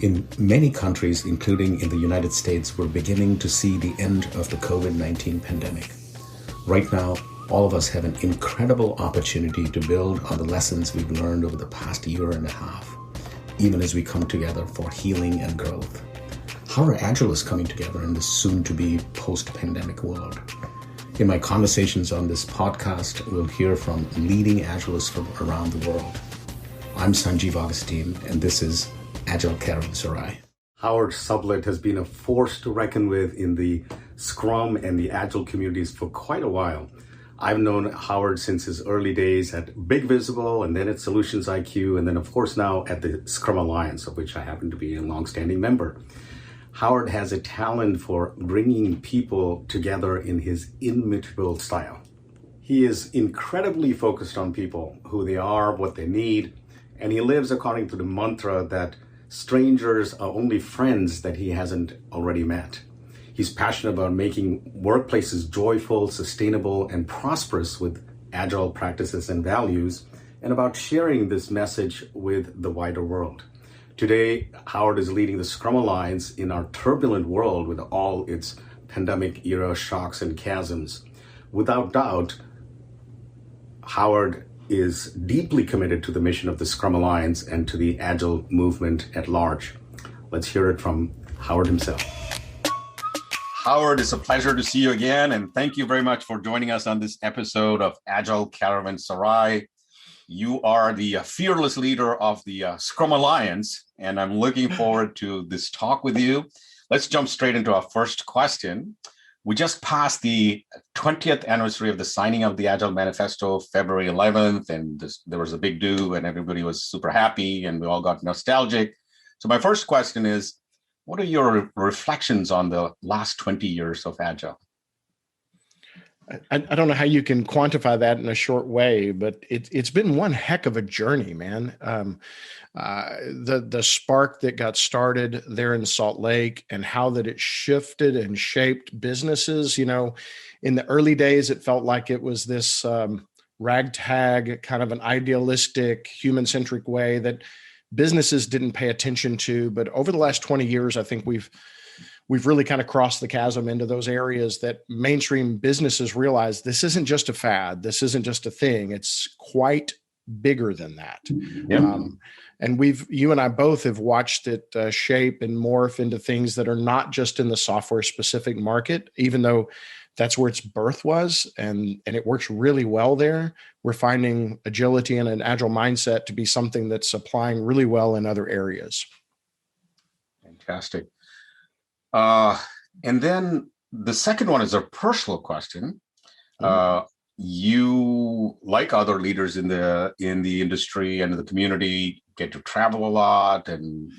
In many countries, including in the United States, we're beginning to see the end of the COVID-19 pandemic. Right now, all of us have an incredible opportunity to build on the lessons we've learned over the past year and a half, even as we come together for healing and growth. How are Agilists coming together in this soon-to-be post-pandemic world? In my conversations on this podcast, we'll hear from leading Agilists from around the world. I'm Sanjeev Augustine, and this is Agile Caravanserai. Howard Sublett has been a force to reckon with in the Scrum and the Agile communities for quite a while. I've known Howard since his early days at Big Visible, and then at Solutions IQ, and then of course now at the Scrum Alliance, of which I happen to be a longstanding member. Howard has a talent for bringing people together in his inimitable style. He is incredibly focused on people, who they are, what they need, and he lives according to the mantra that strangers are only friends that he hasn't already met. He's passionate about making workplaces joyful, sustainable, and prosperous with agile practices and values, and about sharing this message with the wider world. Today, Howard is leading the Scrum Alliance in our turbulent world with all its pandemic-era shocks and chasms. Without doubt, Howard is deeply committed to the mission of the Scrum Alliance and to the Agile movement at large. Let's hear it from Howard himself. Howard, it's a pleasure to see you again, and thank you very much for joining us on this episode of Agile Caravanserai. You are the fearless leader of the Scrum Alliance, and I'm looking forward to this talk with you. Let's jump straight into our first question. We just passed the 20th anniversary of the signing of the Agile Manifesto, February 11th, and there was a big do, and everybody was super happy, and we all got nostalgic. So my first question is, what are your reflections on the last 20 years of Agile? I don't know how you can quantify that in a short way, but it's been one heck of a journey, man. The spark that got started there in Salt Lake and how that it shifted and shaped businesses. You know, in the early days, it felt like it was this ragtag, kind of an idealistic, human-centric way that businesses didn't pay attention to. But over the last 20 years, I think we've really kind of crossed the chasm into those areas that mainstream businesses realize this isn't just a fad. This isn't just a thing. It's quite bigger than that. Yep. And you and I both have watched it shape and morph into things that are not just in the software specific market, even though that's where its birth was. And it works really well there. We're finding agility and an agile mindset to be something that's applying really well in other areas. Fantastic. And then the second one is a personal question. You, like other leaders in the industry and in the community, get to travel a lot and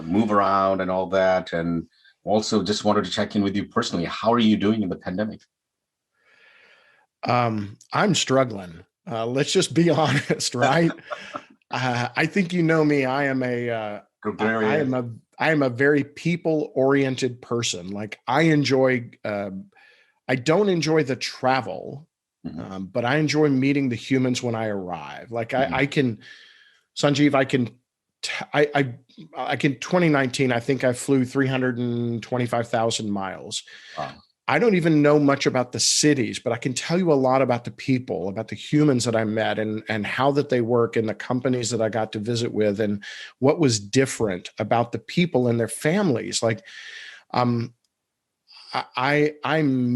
move around and all that. And also just wanted to check in with you personally. How are you doing in the pandemic? I'm struggling. Let's just be honest, right? I think you know me. I am a very people-oriented person. Like I don't enjoy the travel, but I enjoy meeting the humans when I arrive. Like Sanjeev, 2019, I think I flew 325,000 miles. Wow. I don't even know much about the cities, but I can tell you a lot about the people, about the humans that I met and how that they work and the companies that I got to visit with and what was different about the people and their families. Like, I'm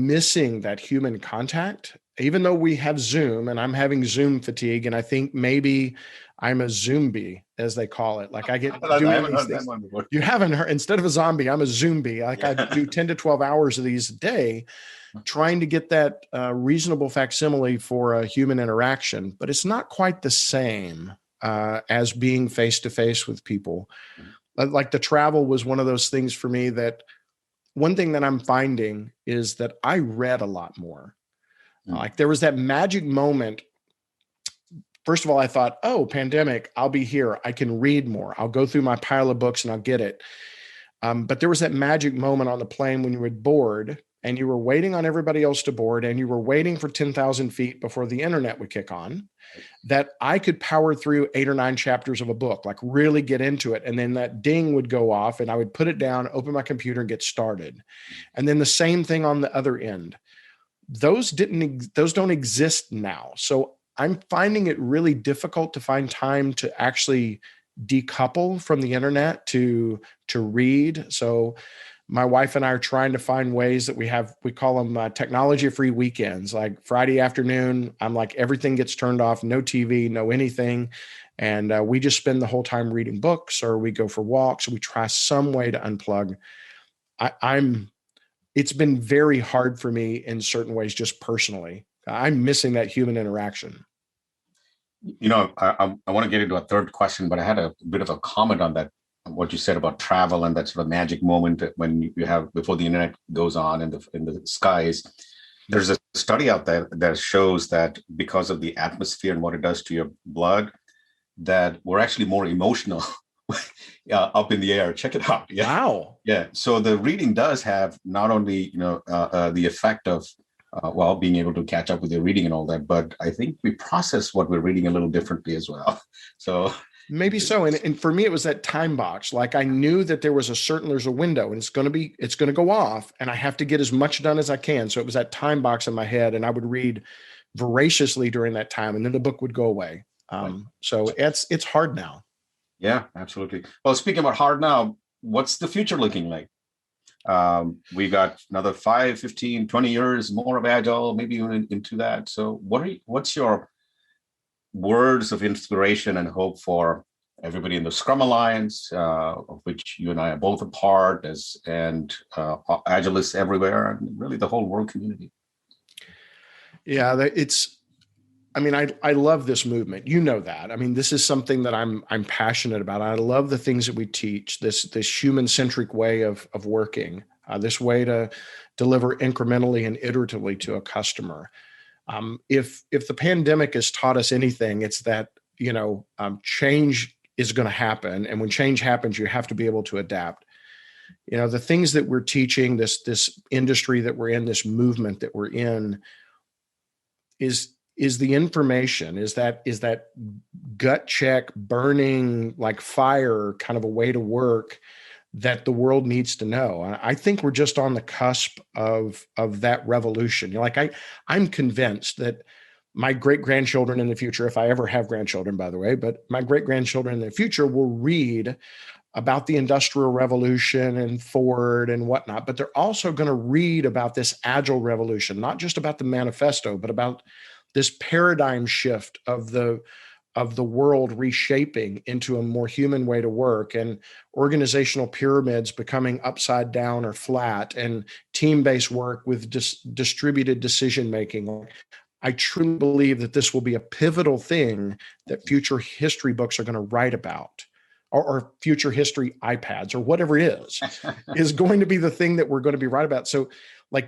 missing that human contact, even though we have Zoom and I'm having Zoom fatigue. And I think maybe I'm a Zombie, as they call it. Like I get doing these things. You haven't heard, instead of a zombie, I'm a Zombie. Like I do 10 to 12 hours of these a day, trying to get that reasonable facsimile for a human interaction, but it's not quite the same as being face-to-face with people. Like the travel was one of those things for me that one thing that I'm finding is that I read a lot more. Like there was that magic moment. First of all, I thought, oh, pandemic, I'll be here. I can read more. I'll go through my pile of books and I'll get it. But there was that magic moment on the plane when you were bored and you were waiting on everybody else to board, and you were waiting for 10,000 feet before the internet would kick on, that I could power through 8 or 9 chapters of a book, like really get into it. And then that ding would go off and I would put it down, open my computer and get started. And then the same thing on the other end. Those don't exist now. So I'm finding it really difficult to find time to actually decouple from the internet to read. So my wife and I are trying to find ways that we call them technology-free weekends. Like Friday afternoon, I'm like, everything gets turned off, no TV, no anything. And we just spend the whole time reading books, or we go for walks. We try some way to unplug. It's been very hard for me in certain ways, just personally. I'm missing that human interaction. I want to get into a third question, but I had a bit of a comment on that, what you said about travel and that sort of magic moment when you have before the internet goes on in the skies. There's a study out there that shows that because of the atmosphere and what it does to your blood, that we're actually more emotional up in the air. Check it out. Yeah. Wow. Yeah. So the reading does have not only the effect of being able to catch up with your reading and all that, but I think we process what we're reading a little differently as well. So maybe so. And for me, it was that time box. Like I knew that there's a window and it's going to go off and I have to get as much done as I can. So it was that time box in my head, and I would read voraciously during that time, and then the book would go away. Right. So it's hard now. Yeah, absolutely. Well, speaking about hard now, what's the future looking like? We got another 5, 15, 20 years more of Agile, maybe even into that. So what's your words of inspiration and hope for everybody in the Scrum Alliance, of which you and I are both a part, and Agilists everywhere, and really the whole world community? Yeah, I love this movement. You know that. I mean, this is something that I'm passionate about. I love the things that we teach, this human-centric way of working, this way to deliver incrementally and iteratively to a customer. If the pandemic has taught us anything, it's that, change is going to happen. And when change happens, you have to be able to adapt. The things that we're teaching, this industry that we're in, this movement that we're in, is the information, is that gut check, burning like fire kind of a way to work that the world needs to know. I think we're just on the cusp of that revolution. I'm convinced that my great-grandchildren in the future, if I ever have grandchildren, by the way, but my great-grandchildren in the future will read about the Industrial Revolution and Ford and whatnot, but they're also going to read about this Agile revolution, not just about the manifesto, but about this paradigm shift of the world reshaping into a more human way to work, and organizational pyramids becoming upside down or flat, and team-based work with distributed decision-making. I truly believe that this will be a pivotal thing that future history books are going to write about, or future history iPads or whatever it is going to be the thing that we're going to be right about. So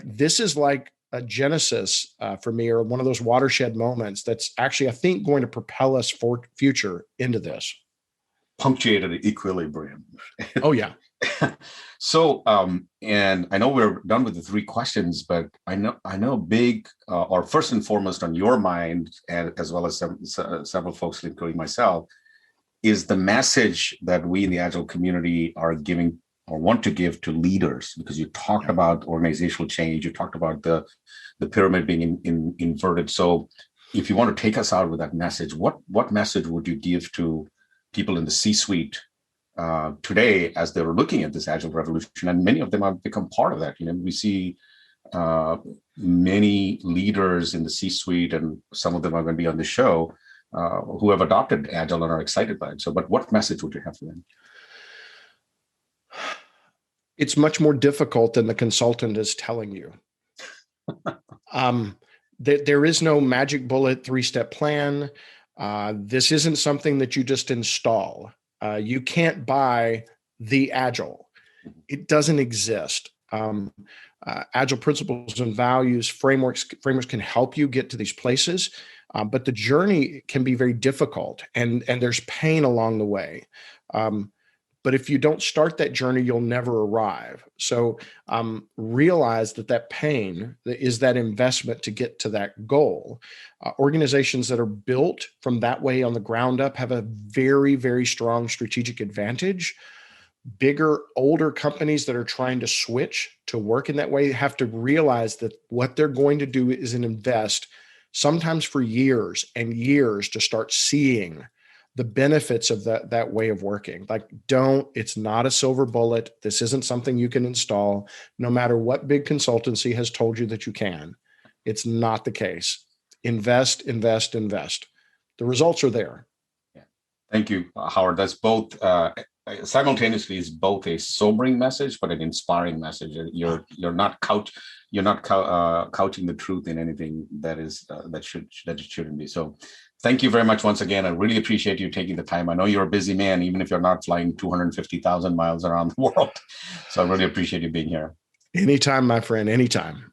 this is like a genesis for me, or one of those watershed moments that's actually, I think, going to propel us for future into this. Punctuated equilibrium. Oh, yeah. So, and I know we're done with the 3 questions, but I know big, or first and foremost on your mind, and as well as several folks, including myself, is the message that we in the Agile community are giving or want to give to leaders, because you talked about organizational change, you talked about the pyramid being inverted. So if you want to take us out with that message, what message would you give to people in the C-suite today as they're looking at this Agile revolution? And many of them have become part of that. We see many leaders in the C-suite, and some of them are going to be on the show, who have adopted Agile and are excited by it. So, but what message would you have for them? It's much more difficult than the consultant is telling you. There is no magic bullet 3-step plan. This isn't something that you just install. You can't buy the Agile. It doesn't exist. Agile principles and values, frameworks can help you get to these places, but the journey can be very difficult, and there's pain along the way. But if you don't start that journey, you'll never arrive. So realize that pain is that investment to get to that goal. Organizations that are built from that way on the ground up have a very, very strong strategic advantage. Bigger, older companies that are trying to switch to work in that way have to realize that what they're going to do is invest sometimes for years and years to start seeing the benefits of that way of working. Like, it's not a silver bullet. This isn't something you can install, no matter what big consultancy has told you that you can. It's not the case. Invest, invest, invest. The results are there. Yeah. Thank you, Howard. That's both simultaneously is both a sobering message, but an inspiring message. You're not couching the truth in anything that it shouldn't be. So thank you very much once again. I really appreciate you taking the time. I know you're a busy man, even if you're not flying 250,000 miles around the world. So I really appreciate you being here. Anytime, my friend, anytime.